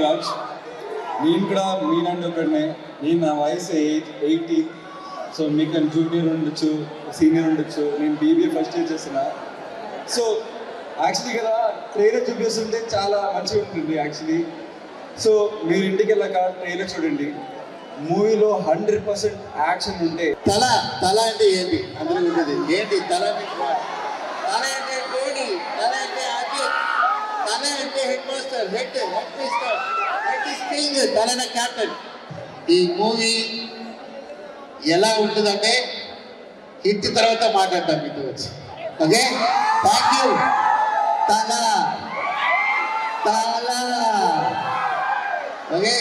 రాజ్. నేను కూడా మీనంటే ఒకటినే. నా వయసు 80. సో మీకు జూనియర్ ఉండొచ్చు, సీనియర్ ఉండొచ్చు. నేను బీబీఏ ఫస్ట్ ఇయర్ చేస్తున్నా. సో యాక్చువల్లీ కదా ట్రైలర్ చూపిస్తుంటే చాలా మంచిగా ఉంటుంది యాక్చువల్లీ. సో మీరు ఇంటికి వెళ్ళాక ట్రైలర్ చూడండి. మూవీలో 100% యాక్షన్ ఉంటే తల అంటే ఏంటి అందరూ ఉంటుంది. ఏంటి తల అంటే కోడి, తల అంటే అజిత్, తల అంటే head master, head mister, head is king, తలన క్యాప్టెన్. ఈ మూవీ ఎలా ఉంటుందంటే హిట్ తర్వాత మాట్లాడతాం మీతో వచ్చి. Okay, thank you. తల ఓకే.